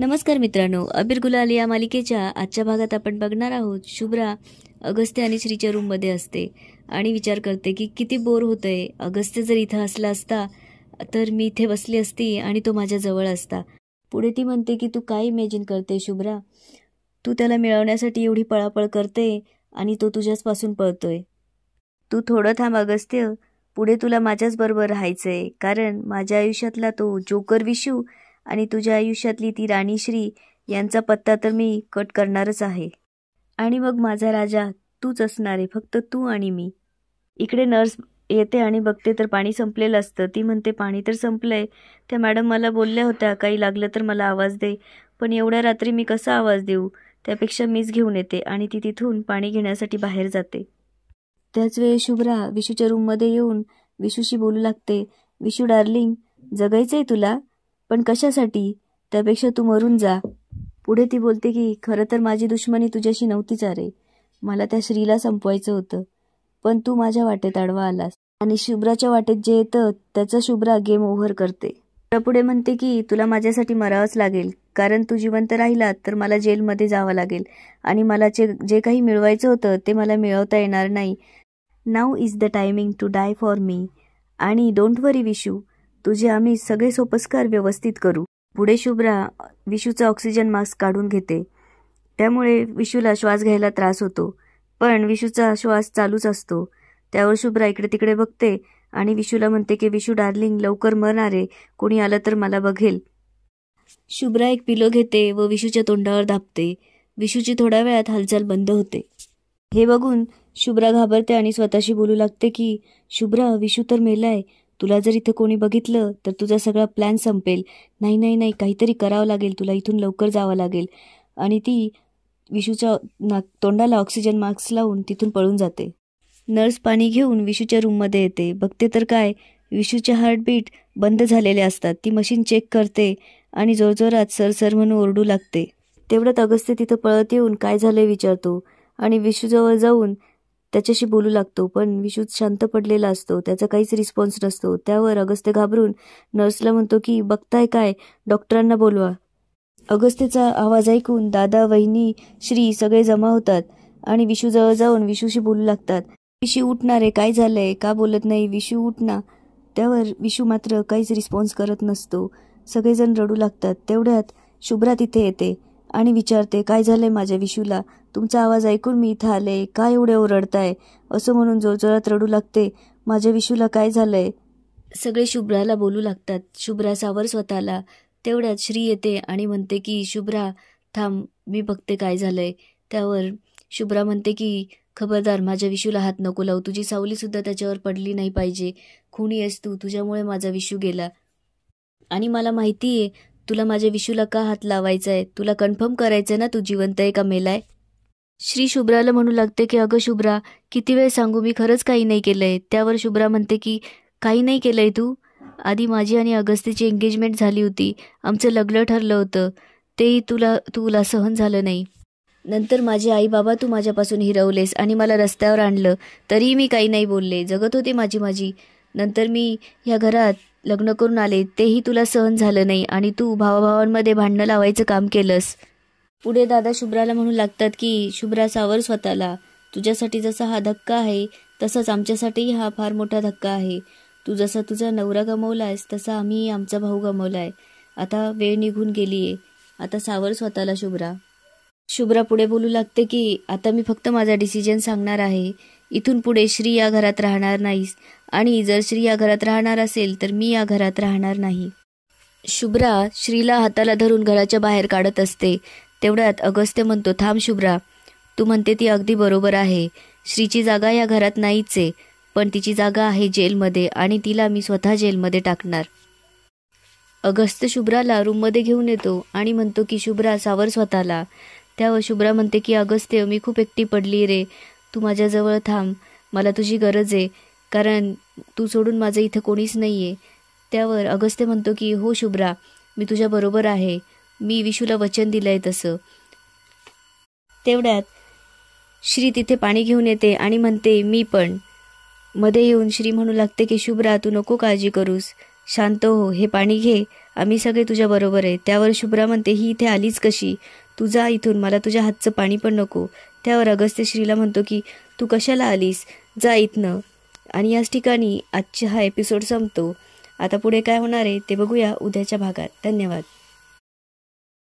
नमस्कार मित्रांनो, अबीर गुलाल या मालिकेच्या आजच्या भागात आपण बघणार आहोत. शुभ्रा अगस्त्य आणि श्रीच्या रूममध्ये असते आणि विचार करते की किती बोर होतंय. अगस्त्य जर इथं असला असता तर मी इथे बसली असती आणि तो माझ्या जवळ असता. पुढे ती म्हणते की तू काय इमॅजिन करते शुभ्रा? तू त्याला मिळवण्यासाठी एवढी पळापळ करते आणि तो तुझ्याचपासून पळतोय. तू थोडं थांब अगस्त्य, पुढे तुला माझ्याच बरोबर राहायचंय, कारण माझ्या आयुष्यातला तो जोकर विशू आणि तुझ्या आयुष्यातली ती राणी श्री यांचा पत्ता तर मी कट करणारच आहे. आणि मग माझा राजा तूच असणार आहे, फक्त तू आणि मी. इकडे नर्स येते आणि बघते तर पाणी संपलेलं असतं. ती म्हणते पाणी तर संपलंय. त्या मॅडम मला बोलल्या होत्या काही लागलं तर मला आवाज दे, पण एवढ्या रात्री मी कसा आवाज देऊ? त्यापेक्षा मीच घेऊन येते. आणि ती तिथून पाणी घेण्यासाठी बाहेर जाते. त्याच वेळी शुभ्रा विशूच्या रूममध्ये येऊन विशूशी बोलू लागते. विशू डार्लिंग, जगायचंय तुला, पण कशासाठी? त्यापेक्षा तू मरून जा. पुढे ती बोलते की खरं तर माझी दुश्मनी तुझ्याशी नव्हतीच रे. मला त्या श्रीला संपवायचं होतं, पण तू माझ्या वाटेत आडवा आलास आणि शुभ्राच्या वाटेत जे येतं त्याचा शुभ्रा गेम ओव्हर करते. पुढे म्हणते की तुला माझ्यासाठी मरावंच लागेल, कारण तू जिवंत राहिलात तर मला जेलमध्ये जावं लागेल आणि मला जे काही मिळवायचं होतं ते मला मिळवता येणार नाही. Now is the timing to die for me. आणि डोंट वरी विशू, तुझे आम्ही सगळे सोपस्कार व्यवस्थित करू. पुढे शुभ्रा विशूचा ऑक्सिजन मास्क काढून घेते. त्यामुळे विशूला श्वास घ्यायला त्रास होतो, पण विशूचा श्वास चालूच असतो. त्यावर शुभ्रा इकडे तिकडे बघते आणि विशूला म्हणते की विशू डार्लिंग, लवकर मरणारे, कोणी आलं तर मला बघेल. शुभ्रा एक पिलो घेते व विशूच्या तोंडावर दाबते. विशूची थोड्या वेळात हालचाल बंद होते. हे बघून शुभ्रा घाबरते आणि स्वतःशी बोलू लागते की शुभ्रा, विशू तर मेलाय. तुला जर इथं कोणी बघितलं तर तुझा सगळा प्लॅन संपेल. नाही नाही नाही, काहीतरी करावं लागेल, तुला इथून लवकर जावं लागेल. आणि ती विशूच्या तोंडाला ऑक्सिजन मास्क लावून तिथून पळून जाते. नर्स पाणी घेऊन विशूच्या रूममध्ये येते. बघते तर काय, विशूचे हार्टबीट बंद झालेले असतात. ती मशीन चेक करते आणि जोरजोरात सर सर म्हणून ओरडू लागते. तेवढ्यात अगस्त्य तिथं पळत येऊन काय झालंय विचारतो आणि विशूजवळ जाऊन त्याच्याशी बोलू लागतो. पण विशू शांत पडलेला असतो, त्याचा काहीच रिस्पॉन्स नसतो. त्यावर अगस्त्य घाबरून नर्सला म्हणतो की बघताय काय, डॉक्टरांना बोलवा. अगस्त्यचा आवाज ऐकून दादा, वहिनी, श्री सगळे जमा होतात आणि विशूजवळ जाऊन विशूशी बोलू लागतात. विशू उठणार आहे, काय झालंय, का बोलत नाही, विशू उठ ना. त्यावर विशू मात्र काहीच रिस्पॉन्स करत नसतो. सगळेजण रडू लागतात. तेवढ्यात शुभ्रा तिथे येते आणि विचारते काय झालंय माझ्या विशूला, तुमचा आवाज ऐकून मी इथं आले, काय एवढे ओरडताय? असं म्हणून जोरजोरात रडू लागते. माझ्या विशूला काय झालंय? सगळे शुभ्राला बोलू लागतात. शुभ्रा सावर स्वतःला. तेवढ्यात श्री येते आणि म्हणते की शुभ्रा थांब, मी बघते काय झालंय. त्यावर शुभ्रा म्हणते की खबरदार, माझ्या विशूला हात नको लावू, तुझी सावली सुद्धा त्याच्यावर पडली नाही पाहिजे. खुनी आहेस तू, तुझ्यामुळे माझा विशू गेला आणि मला माहितीये तुला माझ्या विशूला का हात लावायचा आहे. तुला कन्फर्म करायचंय ना तू जिवंत आहे का मेलाय? श्री शुभ्राला म्हणू लागते की अगं शुभ्रा, किती वेळ सांगू, मी खरंच काही नाही केलंय. त्यावर शुभ्रा म्हणते की काही नाही केलंय तू? आधी माझी आणि अगस्त्यची एंगेजमेंट झाली होती, आमचं लग्न ठरलं होतं, तेही तुला सहन झालं नाही. नंतर माझे आई बाबा तू माझ्यापासून हिरवलेस आणि मला रस्त्यावर आणलं, तरीही मी काही नाही बोलले, जगत होते माझी. नंतर मी ह्या घरात लग्न करून आले, तेही तुला सहन झालं नाही आणि तू भावाभावांमध्ये भांडणं लावायचं काम केलंस. पुढे दादा शुभ्राला म्हणू लागतात की शुभ्रा सावर स्वतःला, तुझ्यासाठी जसा हा धक्का आहे तसाच आमच्यासाठीही हा फार मोठा धक्का आहे. तू जसा तुझा नवरा गमावलायस तसा आम्ही आमचा भाऊ गमावलाय. आता वेळ निघून गेलीये, आता सावर स्वतःला शुभ्रा. शुभ्रा पुढे बोलू लागते की आता मी फक्त माझा डिसिजन सांगणार आहे. इथून पुढे श्री या घरात राहणार नाहीस आणि जर श्री या घरात राहणार असेल तर मी या घरात राहणार नाही. शुभ्रा श्रीला हाताला धरून घराच्या बाहेर काढत असते. तेवढ्यात अगस्त्य म्हणतो थांब शुभ्रा, तू म्हणते ती अगदी बरोबर आहे. श्रीची जागा या घरात नाहीच आहे, पण तिची जागा आहे जेलमध्ये आणि तिला मी स्वतः जेलमध्ये टाकणार. अगस्त्य शुभ्राला रूममध्ये घेऊन येतो आणि म्हणतो की शुभ्रा सावर स्वतःला. त्यावर शुभ्रा म्हणते की अगस्त्य, मी खूप एकटी पडली रे, तू माझ्याजवळ थांब, मला तुझी गरज आहे, कारण तू सोडून माझं इथं कोणीच नाही आहे. त्यावर अगस्त्य म्हणतो की हो शुभ्रा, मी तुझ्या बरोबर आहे, मी विशूला वचन दिलंय तसं. तेवढ्यात श्री तिथे पाणी घेऊन येते आणि म्हणते मी पण. मध्ये येऊन श्री म्हणू लागते की शुभ्रा तू नको काळजी करूस, शांत हो, हे पाणी घे, आम्ही सगळे तुझ्याबरोबर आहे. त्यावर शुभ्रा म्हणते, ही इथे आलीच कशी? तू जा इथून, मला तुझ्या हातचं पाणी पण नको. त्यावर अगस्त्य श्रीला म्हणतो की तू कशाला आलीस, जा इथनं. आणि याच ठिकाणी आजचा हा एपिसोड संपतो. आता पुढे काय होणार आहे ते बघूया उद्याच्या भागात. धन्यवाद.